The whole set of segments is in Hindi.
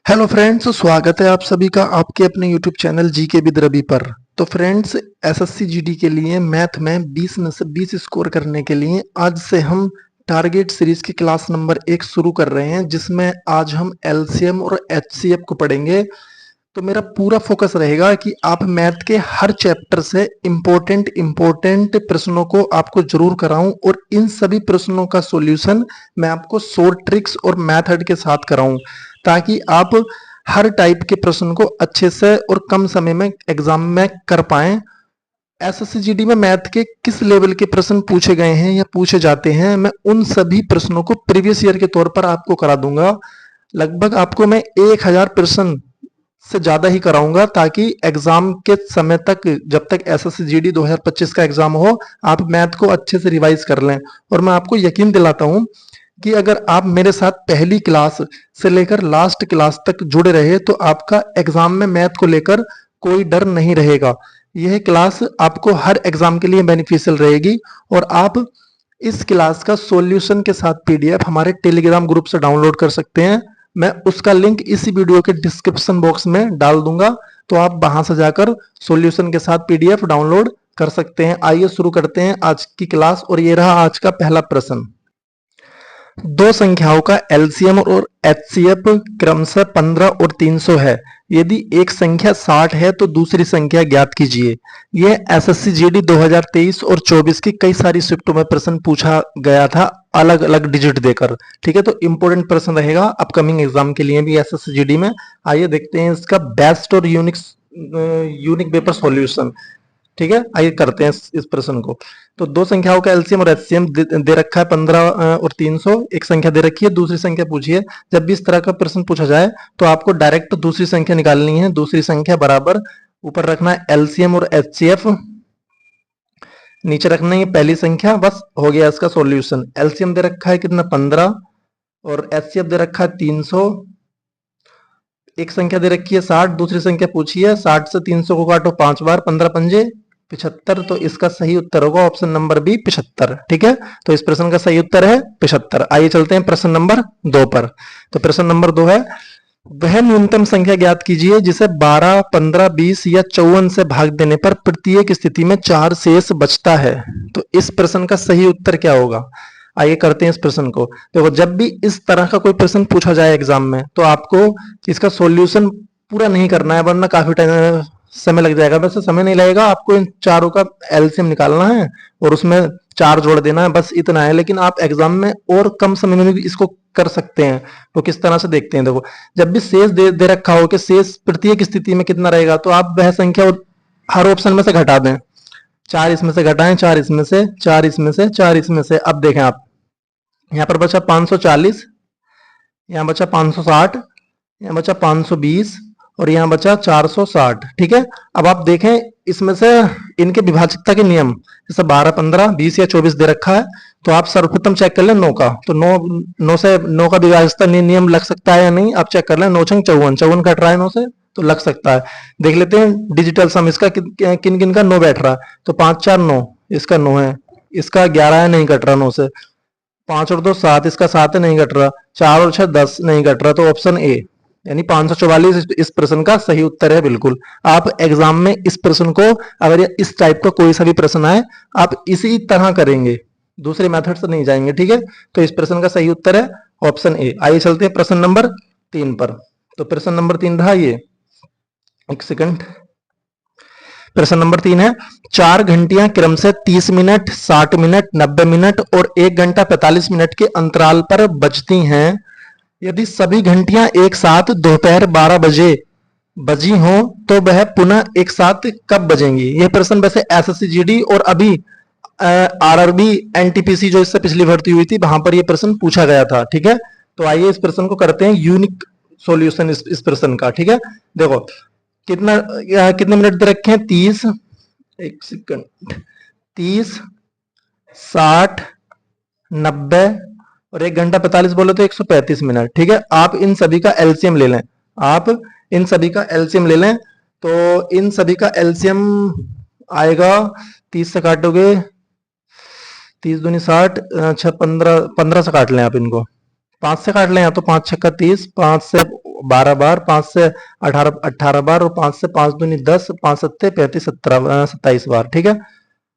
हेलो फ्रेंड्स, स्वागत है आप सभी का आपके अपने YouTube channel GK with Ravi पर। तो फ्रेंड्स, एसएससी जीडी के लिए मैथ में 20 में से 20 स्कोर करने के लिए आज से हम टारगेट सीरीज की क्लास नंबर 1 शुरू कर रहे हैं, जिसमें आज हम एलसीएम और एचसीएफ को पढ़ेंगे। तो मेरा पूरा फोकस रहेगा कि आप मैथ के हर चैप्टर से इम्पोर्टेंट प्रश्नों को आपको जरूर कराऊं और इन सभी प्रश्नों का सॉल्यूशन मैं आपको शॉर्ट ट्रिक्स और मेथड के साथ कराऊं, ताकि आप हर टाइप के प्रश्न को अच्छे से और कम समय में एग्जाम में कर पाएं। एसएससी जीडी में मैथ के किस लेवल के प्रश्न पूछे गए हैं या पूछे जाते हैं, मैं उन सभी प्रश्नों को प्रीवियस ईयर के तौर पर आपको करा दूंगा। लगभग आपको मैं 1000 प्रश्न से ज्यादा ही कराऊंगा, ताकि एग्जाम के समय तक, जब तक एसएससी जीडी 2025 का एग्जाम हो, आप मैथ को अच्छे से रिवाइज कर लें। और मैं आपको यकीन दिलाता हूं कि अगर आप मेरे साथ पहली क्लास से लेकर लास्ट क्लास तक जुड़े रहे तो आपका एग्जाम में मैथ को लेकर कोई डर नहीं रहेगा। यह क्लास आपको हर एग्जाम के लिए बेनिफिशियल रहेगी और आप इस क्लास का सॉल्यूशन के साथ पीडीएफ हमारे टेलीग्राम ग्रुप से डाउनलोड कर सकते हैं। मैं उसका लिंक इसी वीडियो के डिस्क्रिप्शन बॉक्स में डाल दूंगा, तो आप वहां से जाकर सॉल्यूशन के साथ पीडीएफ डाउनलोड कर सकते हैं। आइए शुरू करते हैं आज की क्लास। और ये रहा आज का पहला प्रश्न। दो संख्याओं का एलसीएम और एचसीएफ क्रमशः 15 और 300 है। यदि एक संख्या 60 है तो दूसरी संख्या ज्ञात कीजिए। यह एसएससी जीडी 2023 और 24 की कई सारी शिफ्टों में प्रश्न पूछा गया था, अलग अलग डिजिट देकर। ठीक है, तो इंपॉर्टेंट प्रश्न रहेगा अपकमिंग एग्जाम के लिए भी एसएससी जीडी में। आइए देखते हैं इसका बेस्ट और यूनिक पेपर सॉल्यूशन। ठीक है, आइए करते हैं इस प्रश्न को। तो दो संख्याओं का एलसीएम और एचसीएम दे रखा है 15 और 300। एक संख्या दे रखी है, दूसरी संख्या पूछी है। जब भी इस तरह का प्रश्न पूछा जाए तो आपको डायरेक्ट दूसरी संख्या निकालनी है। दूसरी संख्या बराबर ऊपर रखना है एलसीएम और एचसीएफ, नीचे रखना है पहली संख्या। बस हो गया इसका सॉल्यूशन। एलसीएम दे रखा है कितना 15 और एचसीएफ दे रखा है 300। एक संख्या दे रखी है 60, दूसरी संख्या पूछी है। 60 से 300 को काटो 5 बार, 15 पंजे 75। तो इसका सही उत्तर होगा ऑप्शन नंबर बी 75। ठीक है, तो इस प्रश्न का सही उत्तर है 75। आइए चलते हैं प्रश्न नंबर 2 पर। तो प्रश्न नंबर 2 है, वह न्यूनतम संख्या ज्ञात कीजिए जिसे 12, 15, 20 या 54 से भाग देने पर प्रत्येक स्थिति में 4 शेष बचता है। तो इस प्रश्न का सही उत्तर क्या होगा? आइए करते हैं इस प्रश्न को। देखो, जब भी इस तरह का कोई प्रश्न पूछा जाए एग्जाम में तो आपको इसका सॉल्यूशन पूरा नहीं करना है, वरना काफी टाइम समय लग जाएगा। वैसे समय नहीं लगेगा, आपको इन चारों का एलसीएम निकालना है और उसमें 4 जोड़ देना है, बस इतना है। लेकिन आप एग्जाम में और कम समय में भी इसको कर सकते हैं। तो किस तरह से देखते हैं। देखो, जब भी शेष दे रखा हो कि शेष प्रत्येक स्थिति में कितना रहेगा, तो आप वह संख्या हर ऑप्शन में से घटा दें। 4 इसमें से घटाएं, 4 इसमें से, 4 इसमें से, 4 इसमें से। अब देखें आप, यहाँ पर बचा 540, यहाँ बचा 560, यहाँ बचा 520 और यहाँ बचा 460। ठीक है, अब आप देखें इसमें से इनके विभाजकता के नियम, जैसे 12, 15, 20 या 24 दे रखा है, तो आप सर्वप्रथम चेक कर लें 9 का। तो 9 से 9 का विभाजकता नियम लग सकता है या नहीं, आप चेक कर लें। 9 छंग 54, 54 कट रहा है 9 से, तो लग सकता है। देख लेते हैं डिजिटल सम इसका किन किन का 9 बैठ रहा है। तो 5 4 9, इसका 9 है। इसका 11 है, नहीं कट रहा 9 से। 5 और 2 7, इसका 7 है, नहीं घट रहा। 4 और 6 10, नहीं घट रहा। तो ऑप्शन ए यानी 544 इस प्रश्न का सही उत्तर है। बिल्कुल, आप एग्जाम में इस प्रश्न को, अगर इस टाइप का कोई सा भी प्रश्न आए, आप इसी तरह करेंगे, दूसरे मेथड से नहीं जाएंगे। ठीक है, तो इस प्रश्न का सही उत्तर है ऑप्शन ए। आइए चलते हैं प्रश्न नंबर 3 पर। तो प्रश्न नंबर 3 रहा ये, एक सेकंड। प्रश्न नंबर 3 है, 4 घंटियां क्रम से 30 मिनट, 60 मिनट, 90 मिनट और 1 घंटा 45 मिनट के अंतराल पर बजती हैं। यदि सभी घंटियां एक साथ दोपहर 12 बजे बजी हो तो वह पुनः एक साथ कब बजेंगी? यह प्रश्न वैसे एसएससी जीडी और अभी आरआरबी एनटीपीसी जो इससे पिछली भर्ती हुई थी, वहां पर यह प्रश्न पूछा गया था। ठीक है, तो आइए इस प्रश्न को करते हैं यूनिक सॉल्यूशन इस प्रश्न का। ठीक है, देखो कितने मिनट दे रखे हैं? 30, एक सेकंड, 30, 60, 90 और 1 घंटा 45 बोले तो 135 मिनट। ठीक है, आप इन सभी का एलसीएम ले लें। आप इन सभी का एलसीएम ले लें, तो इन सभी का एलसीएम आएगा, 30 से काटोगे 30 दूनी 60, 6 15 15 से काट लें आप इनको। 5 से काट लें, या तो 5 छक्का 30, 5 से 12 बार, 5 से 18 18 बार, और 5 से 5 दूनी 10, 5 सत्ते 35, 17 27 बार। ठीक है,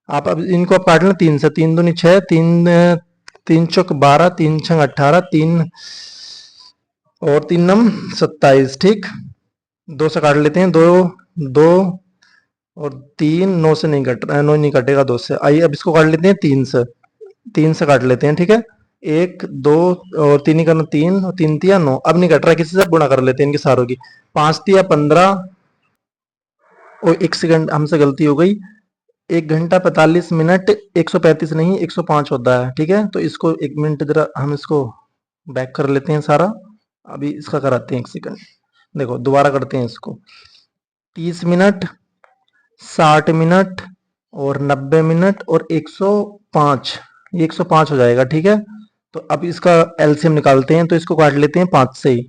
आप अब इनको आप काट लें 3 से, 3 दूनी 6, 3 चौक 12, 3 छंग 18, 3 और 3 नम 27। ठीक, 2 से काट लेते हैं, 2 2 और 3, 9 से नहीं कट रहा, 9 नहीं कटेगा 2 से। आइए अब इसको काट लेते हैं 3 से, 3 से काट लेते हैं। ठीक है, 1 2 और 3 ही करना, 3 और 3 तिया 9। अब नहीं कट रहा, किसी से गुणा कर लेते हैं इनके सारों की। 5 तिया 15 और 1 सेकंड हमसे गलती हो गई, 1 घंटा 45 मिनट, 135 नहीं 105 होता है। ठीक है, तो इसको 1 मिनट जरा हम इसको बैक कर लेते हैं सारा। अभी इसका कराते हैं 1 सेकंड, देखो दोबारा करते हैं इसको। 30 मिनट, 60 मिनट और 90 मिनट और 105, ये 105 हो जाएगा। ठीक है, तो अब इसका एलसीएम निकालते हैं, तो इसको काट लेते हैं 5 से ही।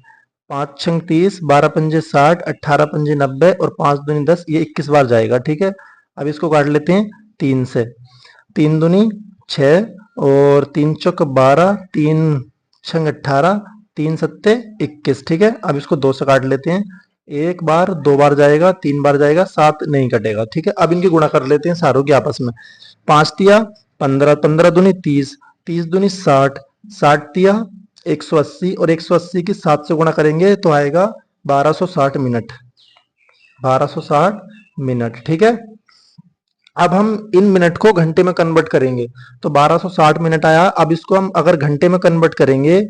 5 छंग 30, 12 पंजे 60, 18 पंजे 90 और 5 दूनी 10, ये 21 बार जाएगा। ठीक है, अब इसको काट लेते हैं 3 से। 3 दूनी 6 और 3 चौक 12, 3 छंग 18, 3 सत्ते 21। ठीक है, अब इसको 2 से काट लेते हैं, 1 बार 2 बार जाएगा, 3 बार जाएगा, 7 नहीं कटेगा। ठीक है, अब इनकी गुणा कर लेते हैं सारों की आपस में। 5 तिया 15, 15 दूनी 30, 30 दूनी 60, 60 तिया 180 और 180 की 7 से गुणा करेंगे तो आएगा 1260 मिनट, 1260 मिनट। ठीक है, अब हम इन मिनट को घंटे में कन्वर्ट करेंगे, तो 1260 मिनट आया। अब इसको हम अगर घंटे में कन्वर्ट करेंगे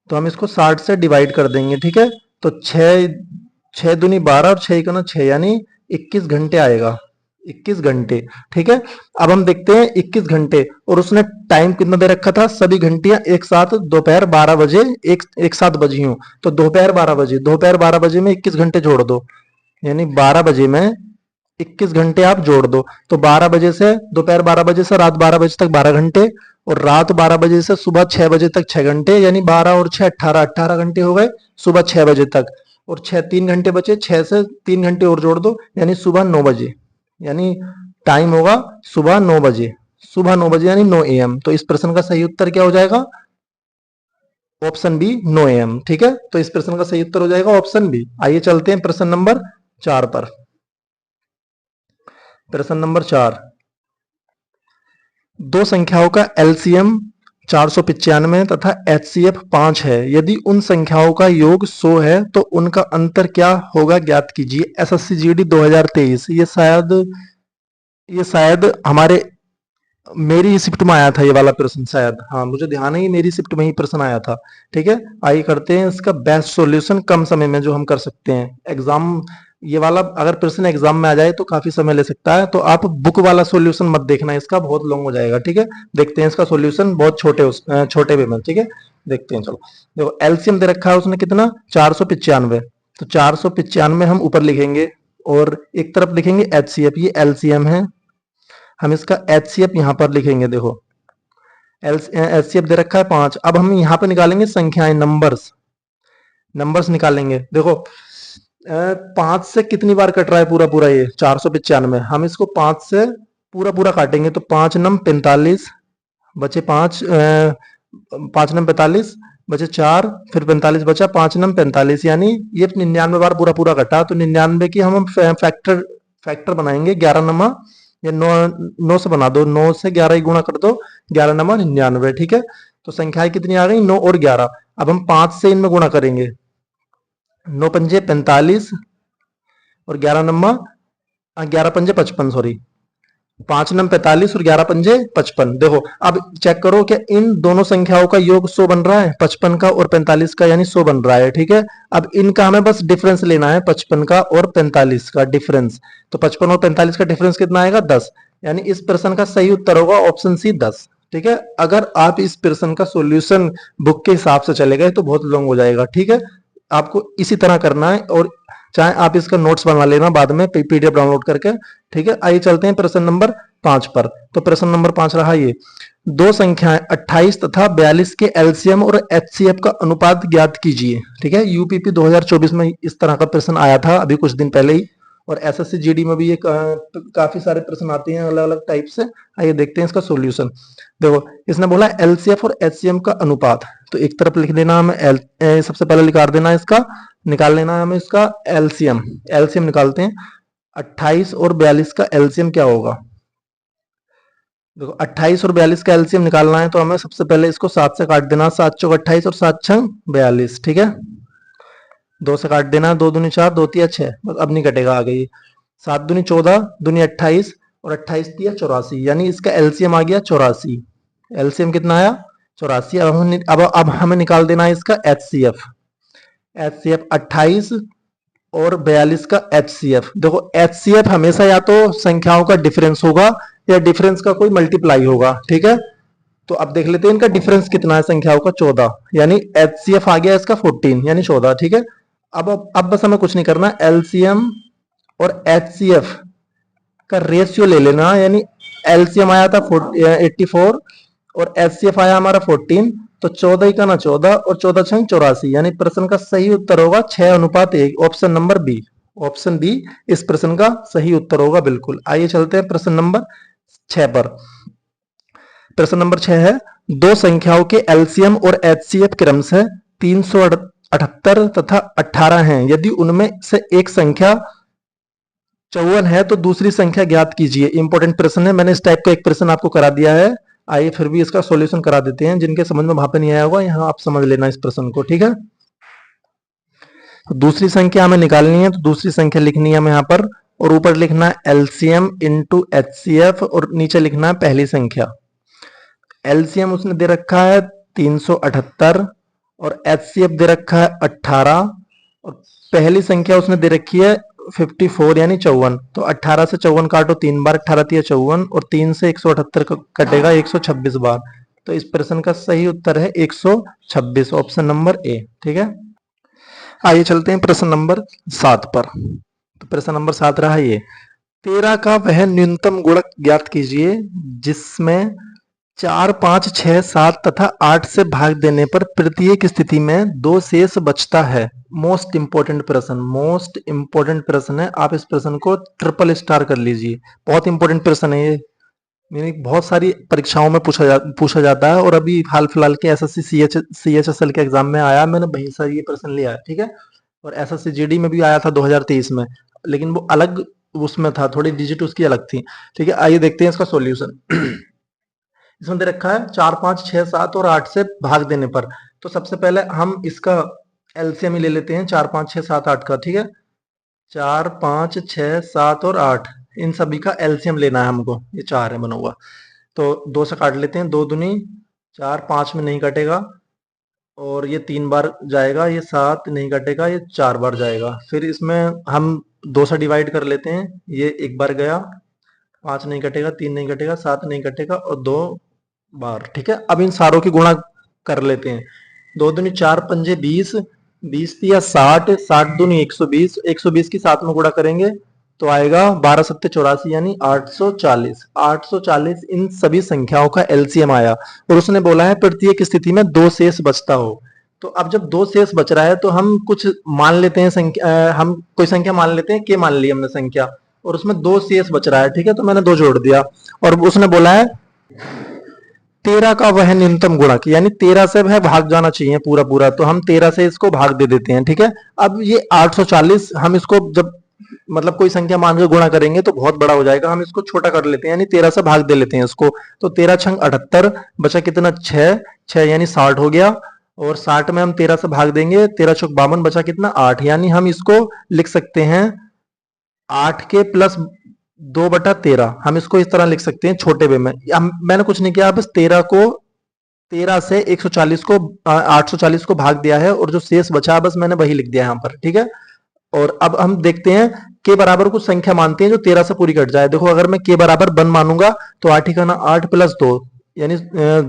तो हम इसको 60 से डिवाइड कर देंगे। ठीक है, तो 6 दूनी 12 और 6 एकना 6, यानी 21 घंटे आएगा, 21 घंटे। ठीक है, अब हम देखते हैं 21 घंटे, और उसने टाइम कितना दे रखा था, सभी घंटियां एक साथ दोपहर 12 बजे एक साथ बजी हूं, तो दोपहर 12 बजे, दोपहर 12 बजे में 21 घंटे जोड़ दो, यानी 12 बजे में 21 घंटे आप जोड़ दो। तो 12 बजे से, दोपहर 12 बजे से रात 12 बजे तक 12 घंटे, और रात 12 बजे से सुबह 6 बजे तक 6 घंटे, यानी 12 और 6 18, 18 घंटे हो गए सुबह 6 बजे तक। और 6 3 घंटे बचे, 6 से 3 घंटे और जोड़ दो, यानी सुबह 9 बजे, यानी टाइम होगा सुबह 9 बजे, सुबह 9 बजे यानी 9 AM। तो इस प्रश्न का सही उत्तर क्या हो जाएगा, ऑप्शन बी 9 AM। ठीक है, तो इस प्रश्न का सही उत्तर हो जाएगा ऑप्शन बी। आइए चलते हैं प्रश्न नंबर 4 पर। प्रश्न नंबर 4, दो संख्याओं का एलसीएम 495 तथा एचसीएफ 5 है। यदि उन संख्याओं का योग 100 है तो उनका अंतर क्या होगा, ज्ञात कीजिए। एसएससी जीडी 2023, ये शायद हमारे मेरी शिफ्ट में आया था ये वाला प्रश्न, शायद, हाँ मुझे ध्यान है, मेरी शिफ्ट में ही प्रश्न आया था। ठीक है, आइए करते हैं इसका बेस्ट सॉल्यूशन कम समय में जो हम कर सकते हैं। एग्जाम ये वाला अगर प्रश्न एग्जाम में आ जाए तो काफी समय ले सकता है, तो आप बुक वाला सॉल्यूशन मत देखना, इसका बहुत लॉन्ग हो जाएगा। ठीक है, देखते हैं इसका सॉल्यूशन बहुत छोटे वे में। ठीक है, देखते हैं, चलो देखो एलसीएम दे रखा है उसने कितना, 495, तो 495 हम ऊपर लिखेंगे और एक तरफ लिखेंगे एचसीएफ, ये एलसीएम है, हम इसका एचसीएफ यहां पर लिखेंगे। देखो एचसीएफ दे रखा है 5। अब हम यहां पर निकालेंगे संख्याएं, नंबर्स निकालेंगे। देखो 5 से कितनी बार कट रहा है पूरा पूरा, ये 495, हम इसको 5 से पूरा पूरा काटेंगे, तो 5 नम 45 बचे, 5 5 नम 45 बचे 4, फिर 45 बचा, 5 नम 45, यानी ये 99 बार पूरा पूरा कटा। तो 99 की हम फैक्टर बनाएंगे, 11 नमा या 9 से बना दो, 9 से 11 ही गुणा कर दो, 11 नमा 99। ठीक है, तो संख्याएं कितनी आ गई, 9 और 11। अब हम 5 से इनमें गुणा करेंगे, 9 पंजे 45 और 11 नम्मा 11 पंजे 55, सॉरी 5 नम 45 और 11 पंजे 55। देखो अब चेक करो कि इन दोनों संख्याओं का योग 100 बन रहा है, 55 का और 45 का, यानी 100 बन रहा है। ठीक है, अब इनका हमें बस डिफरेंस लेना है, 55 का और 45 का डिफरेंस। तो 55 और 45 का डिफरेंस कितना आएगा, 10, यानी इस प्रश्न का सही उत्तर होगा ऑप्शन सी 10। ठीक है, अगर आप इस प्रश्न का सॉल्यूशन बुक के हिसाब से चले गए तो बहुत लॉन्ग हो जाएगा। ठीक है, आपको इसी तरह करना है, और चाहे आप इसका नोट्स बना लेना बाद में पीडीएफ डाउनलोड करके। ठीक है, आइए चलते हैं प्रश्न नंबर 5 पर। तो प्रश्न नंबर 5 रहा ये, दो संख्याएं 28 तथा 42 के एलसीएम और एचसीएफ का अनुपात ज्ञात कीजिए। ठीक है, यूपीपी 2024 में इस तरह का प्रश्न आया था अभी कुछ दिन पहले ही, और एसएससी जीडी में भी ये काफी सारे प्रश्न आते हैं अलग अलग टाइप से। आइए देखते हैं इसका सॉल्यूशन। देखो इसने बोला एलसीएफ और एचसीएम का अनुपात, तो एक तरफ लिख देना हमें सबसे पहले लिखा देना इसका निकाल लेना है हमें इसका एलसीएम। एलसीएम निकालते हैं। 28 और 42 का एलसीएम क्या होगा? देखो 28 और 42 का एलसीएम निकालना है तो हमें सबसे पहले इसको 7 से काट देना। 7 चौक 28 और 7 छंग 42, ठीक है। 2 से काट देना, 2 दूनी 4, 2 तिया 6, बस अब नहीं कटेगा आगे ये। 7 दूनी 14, दूनी 28 और 28 तिया 84, यानी इसका एलसीएम आ गया 84। एलसीएम कितना आया? 84। अब हमें निकाल देना है इसका एचसीएफ। एचसीएफ 28 और 42 का एचसीएफ। देखो एचसीएफ हमेशा या तो संख्याओं का डिफरेंस होगा या डिफरेंस का कोई मल्टीप्लाई होगा, ठीक है। तो अब देख लेते हैं इनका डिफरेंस कितना है संख्याओं का, 14, यानी एचसीएफ आ गया इसका 14 यानी 14, ठीक है। अब बस हमें कुछ नहीं करना, एलसीएम और एचसीएफ का रेशियो ले लेना, यानी एलसीएम आया था 84 और एचसीएफ आया हमारा 14, तो 14 का ना 14 और 14 छंग 84, यानी प्रश्न का सही उत्तर होगा 6:1, option number B. Option B इस प्रश्न का सही उत्तर होगा बिल्कुल। आइए चलते हैं प्रश्न नंबर 6 पर। प्रश्न नंबर 6 है, दो संख्याओं के एलसीएम और एचसीएफ क्रमशः 378 तथा 18 हैं। यदि उनमें से एक संख्या 54 है तो दूसरी संख्या ज्ञात कीजिए। इंपॉर्टेंट प्रश्न है, मैंने इस टाइप का एक प्रश्न आपको करा दिया है। आइए फिर भी इसका सॉल्यूशन करा देते हैं, जिनके समझ में वहां पे नहीं आया होगा यहाँ आप समझ लेना इस प्रश्न को, ठीक है। तो दूसरी संख्या हमें निकालनी है, तो दूसरी संख्या लिखनी है हमें यहाँ पर, और ऊपर लिखना है एलसीएम इंटू एचसीएफ और नीचे लिखना है पहली संख्या। एलसीएम उसने दे रखा है 378 और एचसीएफ दे रखा है 18 और पहली संख्या उसने दे रखी है 54 यानी 54। तो 18 से 54 काटो 3 बार, 18 तिया 54 और 3 से 178 कटेगा 126 बार। तो इस प्रश्न का सही उत्तर है 126, ऑप्शन नंबर ए, ठीक है। आइए चलते हैं प्रश्न नंबर 7 पर। तो प्रश्न नंबर 7 रहा ये, 13 का वह न्यूनतम गुणक ज्ञात कीजिए जिसमें 4, 5, 6, 7 तथा 8 से भाग देने पर प्रत्येक स्थिति में 2 शेष बचता है। मोस्ट इंपोर्टेंट प्रश्न, मोस्ट इंपोर्टेंट प्रश्न है। आप इस प्रश्न को ट्रिपल स्टार कर लीजिए, बहुत इंपोर्टेंट प्रश्न है ये। यानी बहुत सारी परीक्षाओं में पूछा जाता है और अभी हाल फिलहाल के एसएससी सीएचएसएल के एग्जाम में आया, मैंने वहीं से ये प्रश्न लिया है, ठीक है। और एसएससी जीडी में भी आया था 2023 में, लेकिन वो अलग उसमें था, थोड़ी डिजिट उसकी अलग थी, ठीक है। आइए देखते हैं इसका सॉल्यूशन। इसमें दे रखा है 4, 5, 6, 7 और 8 से भाग देने पर। तो सबसे पहले हम इसका एलसीएम ही ले लेते हैं 4, 5, 6, 7, 8 का, ठीक है। 4, 5, 6, 7 और 8 इन सभी का एलसीएम लेना है हमको। ये 4 है बना हुआ, तो 2 से काट लेते हैं, 2 दूनी 4, 5 में नहीं कटेगा और ये 3 बार जाएगा, ये 7 नहीं कटेगा, ये 4 बार जाएगा। फिर इसमें हम 2 से डिवाइड कर लेते हैं, ये 1 बार गया, 5 नहीं कटेगा, 3 नहीं कटेगा, 7 नहीं कटेगा और 2 बार, ठीक है। अब इन सारों की गुणा कर लेते हैं। 2 दूनी 4 पंजे 20, 20 तिया 60, 60 दूनी 120, 120 की 7 में गुणा करेंगे तो आएगा 12 सत्ते 84 यानी 840। 840 इन सभी संख्याओं का एलसीएम आया और उसने बोला है प्रत्येक स्थिति में 2 शेष बचता हो। तो अब जब 2 शेष बच रहा है तो हम कुछ मान लेते हैं संख्या, हम कोई संख्या मान लेते हैं, के मान ली हमने संख्या, और उसमें 2 शेष बच रहा है, ठीक है। तो मैंने 2 जोड़ दिया और उसने बोला है 13 का वह न्यूनतम गुणक, यानी 13 से वह भाग जाना चाहिए पूरा पूरा, तो हम 13 से इसको भाग दे देते हैं, ठीक है। अब ये 840 हम इसको जब मतलब कोई संख्या मान के गुणा करेंगे तो बहुत बड़ा हो जाएगा, हम इसको छोटा कर लेते हैं, यानी 13 से भाग दे लेते हैं इसको। तो 13 छंग 78, बचा कितना 6 यानी 60 हो गया, और 60 में हम 13 से भाग देंगे, 13 चौक 52, बचा कितना 8, यानी हम इसको लिख सकते हैं 8 के प्लस 2/13, हम इसको इस तरह लिख सकते हैं छोटे वे में। मैंने कुछ नहीं किया, बस 13 से 140 को 840 को भाग दिया है और जो शेष बचा बस मैंने वही लिख दिया यहाँ पर, ठीक है। और अब हम देखते हैं के बराबर कुछ संख्या मानते हैं जो 13 से पूरी कट जाए। देखो अगर मैं के बराबर 1 मानूंगा तो 8 का ना 8 प्लस 2 यानी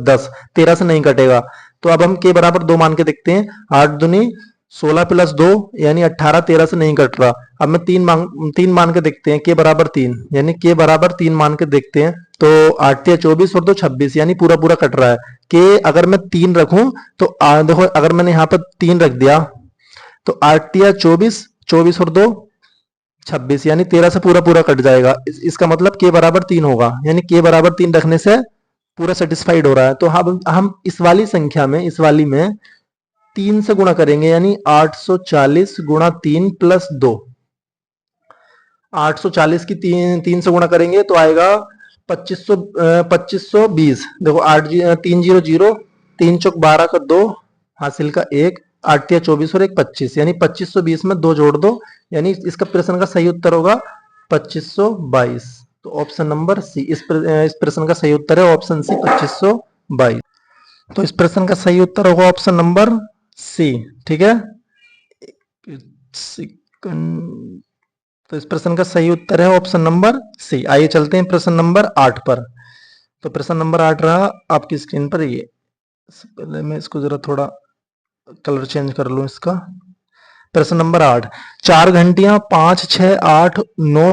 10, 13 से नहीं कटेगा। तो अब हम के बराबर 2 मान के देखते हैं, 8 दूनी 16 प्लस 2 यानी 18, 13 से नहीं कट रहा। अब मैं 3 मान के देखते हैं, के बराबर 3 यानी के बराबर 3 मान के देखते हैं, तो 8 या 24 और 2 26 यानी पूरा पूरा कट रहा है। के अगर मैं 3 रखूं तो देखो अगर मैंने यहाँ पर 3 रख दिया तो 8 या 24, 24 और 2 26 यानी 13 से पूरा पूरा कट जाएगा। इसका मतलब के बराबर 3 होगा, यानी के बराबर 3 रखने से पूरा सेटिस्फाइड हो रहा है। तो हम इस वाली संख्या में, इस वाली में 3 से गुणा करेंगे, यानी 840 गुणा 3 प्लस 2। 840 की 3 से गुणा करेंगे तो आएगा 2520। देखो 300, 3 चौक 12 का 2, हासिल का 1, 8 या 24 और 1 25, यानी 2520 में 2 जोड़ दो, यानी इसका प्रश्न का सही उत्तर होगा 2522। तो ऑप्शन नंबर सी इस प्रश्न का सही उत्तर है, ऑप्शन सी 2522। तो इस प्रश्न का सही उत्तर होगा ऑप्शन नंबर सी। ठीक है, तो इस प्रश्न का सही उत्तर है ऑप्शन नंबर सी। आइए चलते हैं प्रश्न नंबर 8 पर। तो प्रश्न नंबर 8 रहा आपकी स्क्रीन पर, ये पहले मैं इसको जरा थोड़ा कलर चेंज कर लूं इसका। प्रश्न नंबर 8, 4 घंटियां 5, 6, 8, 9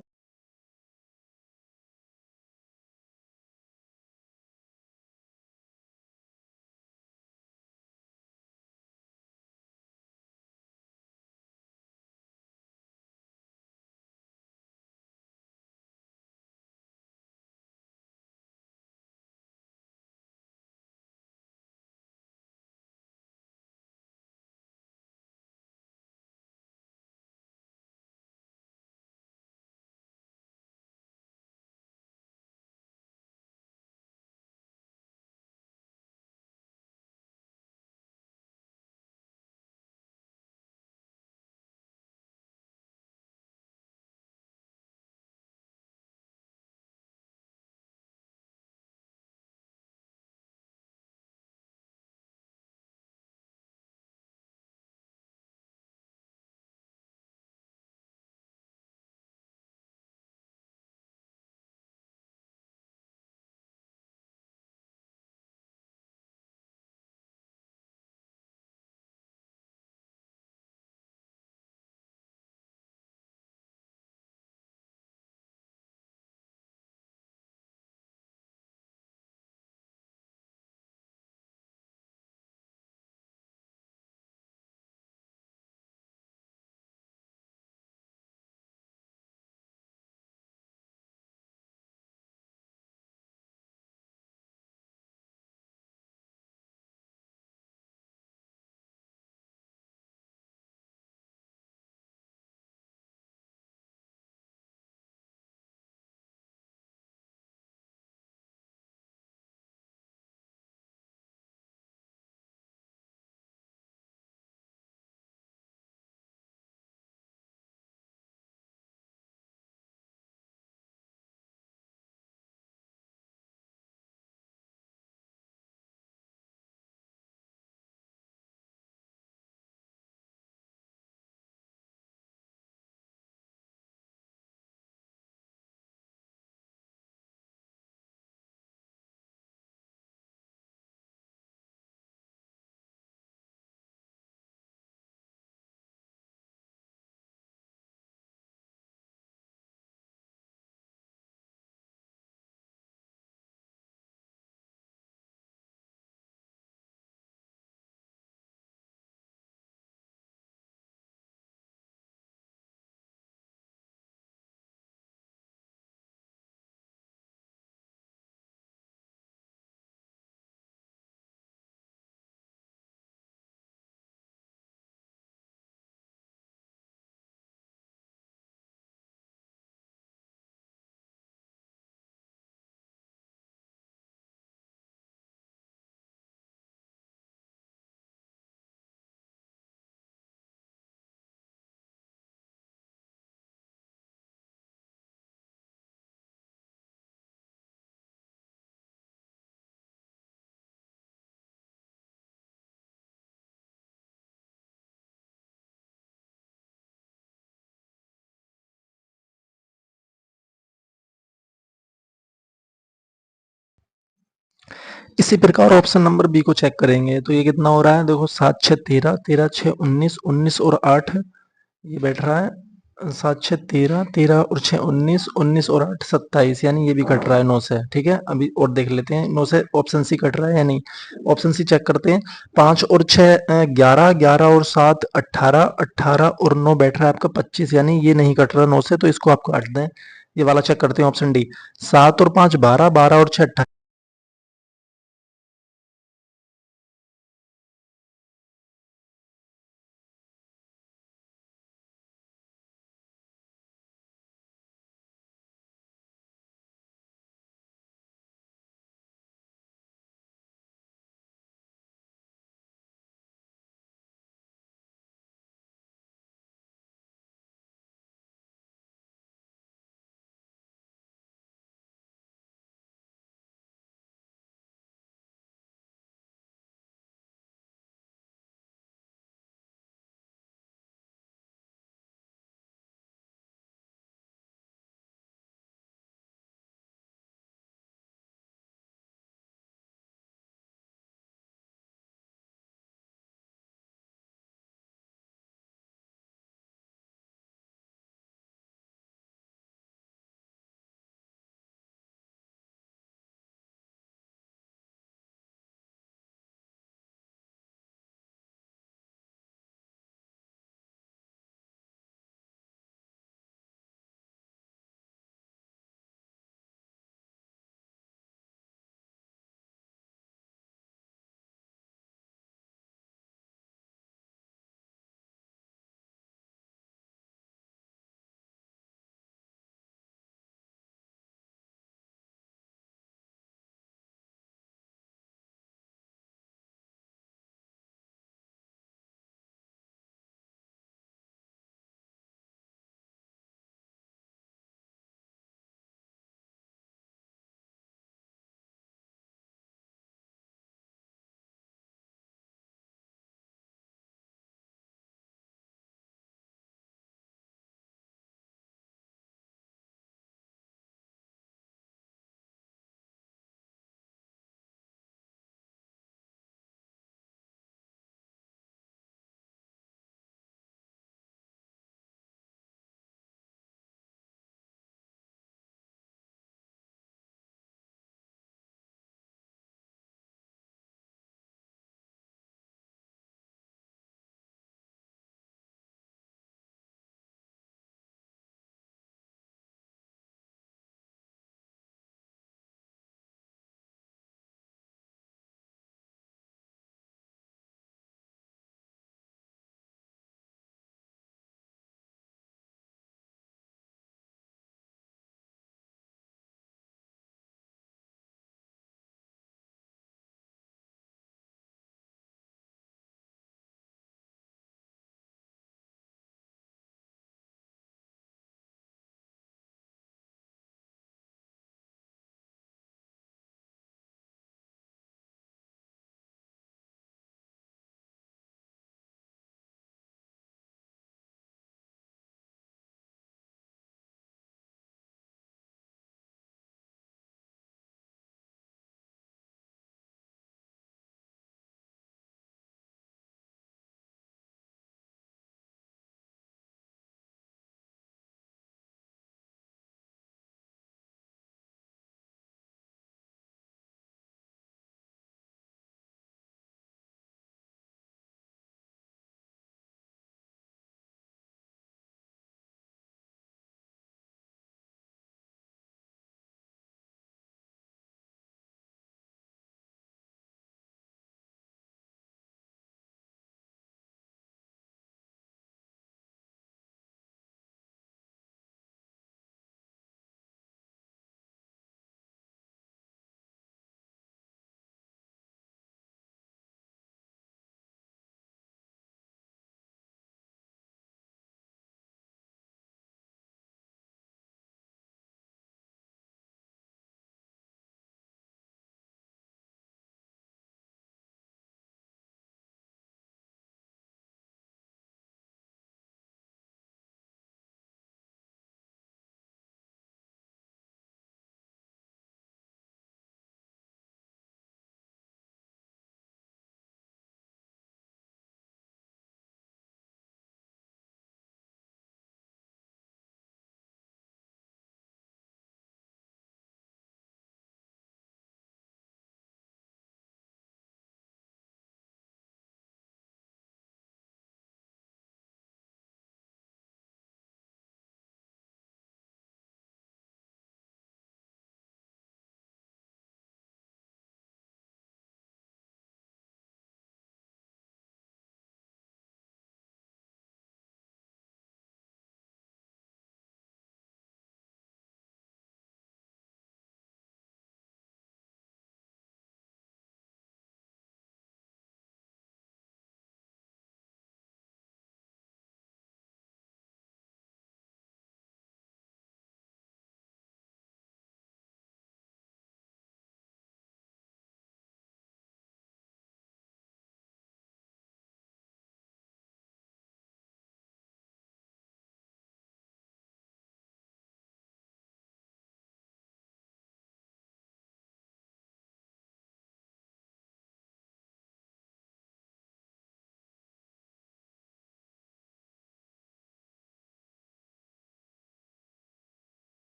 इसी प्रकार ऑप्शन नंबर बी को चेक करेंगे तो ये कितना हो रहा है। देखो 7 6 13, 13 6 19, 19 और 8 ये बैठ रहा है। 7 6 13, 13 और 6 19, 19 और 8 27, यानी ये भी कट रहा है 9 से। ठीक है, अभी और देख लेते हैं 9 से ऑप्शन सी कट रहा है या नहीं। ऑप्शन सी चेक करते हैं। 5 और 6 11, 11 और 7 18, 18 और 9 बैठ रहा है आपका 25, यानी ये नहीं कट रहा 9 से, तो इसको आप काट दें। ये वाला चेक करते हैं ऑप्शन डी। 7 और 5 12, 12 और 6 18।